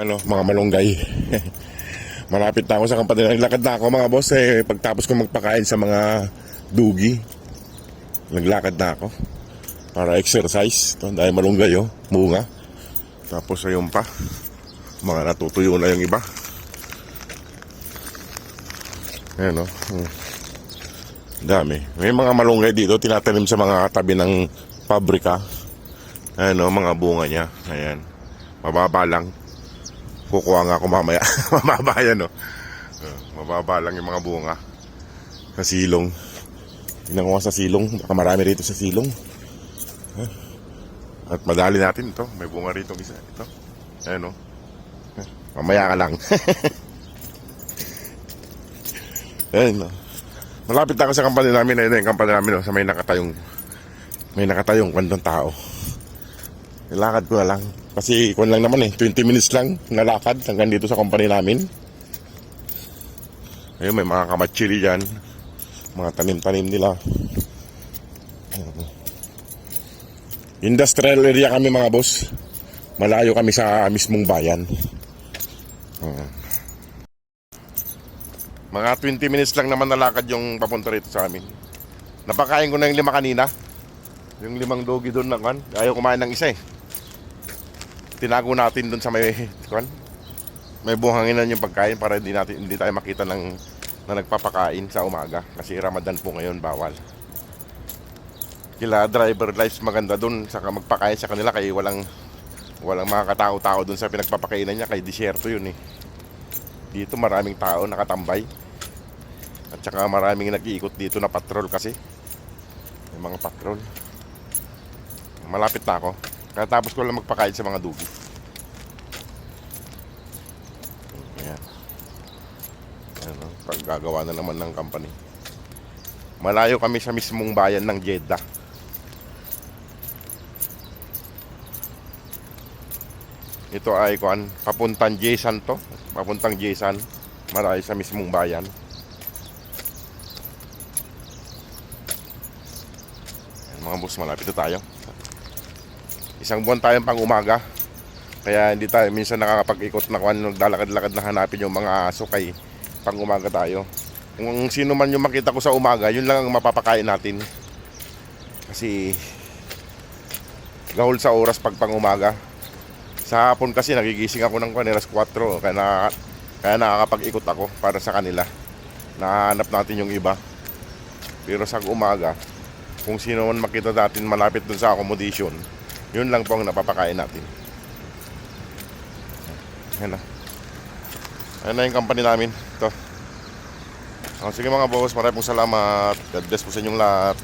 mga malunggay. Malapit na ako sa kampanya. Naglakad na ako mga boss pagtapos ko magpakain sa mga dugi. Naglakad na ako para exercise. Ito, dahil malunggay bunga. Tapos ayun pa, mga natutuyo na yung iba. Ayan dami. May mga malunggay dito tinatanim sa mga tabi ng pabrika. Ayan mga bunga niya. Ayan, mababa lang. Kukuha nga ako mamaya. Mababa yan mababa lang yung mga bunga sa silong. Tingnan ko sa silong, baka marami rito sa silong. At madali natin ito. May bunga rito isa. Ito. Ayan mamaya ka lang. Ayan malapit na ako sa kampanya namin. Ayan yung kampanya namin sa may nakatayong kwantong tao. Nilakad ko na lang. Kasi kung lang naman 20 minutes lang nalakad hanggang dito sa company namin. Ayun, may mga kamatsili dyan. Mga tanim-tanim nila. Industrial area kami mga boss. Malayo kami sa mismong bayan. Mga 20 minutes lang naman nalakad yung papunta rito sa amin. Napakain ko na yung 5 kanina. Yung 5 dogi doon na ayaw kumain ng isa Tinago natin doon sa may buhanginan yung pagkain para hindi tayo makita na nagpapakain sa umaga kasi Ramadan po ngayon, bawal. Kila driver lives maganda doon sa magpakain sa kanila kaya walang mga katao-tao doon sa pinagpapakainan niya kay disyerto yun Dito maraming tao nakatambay. At saka maraming nag-iikot dito na patrol kasi. May mga patrol. Malapit na ako. Katapos ko lang magpakain sa mga dugi. Ayan. Paggagawa na naman ng company. Malayo kami sa mismong bayan ng Jeddah. Ito ay papuntang Jaysan to. Papuntang Jaysan. Malayo sa mismong bayan. Ayan, mga boss, malapit na tayo. Isang buwan tayong pang umaga. Kaya hindi tayo minsan nakakapag-ikot na naglalakad-lakad na hanapin yung mga aso kay pang umaga tayo. Kung sino man yung makita ko sa umaga, yun lang ang mapapakain natin. Kasi gahol sa oras pag pang umaga. Sa hapon kasi nagigising ako ng 4 kaya nakakapag-ikot ako para sa kanila. Nahanap natin yung iba. Pero sa umaga, kung sino man makita natin malapit dun sa accommodation, yun lang po ang napapakain natin. Ayan na yung company namin. Ito. Sige mga boss, maraming salamat. God bless po sa inyong lahat.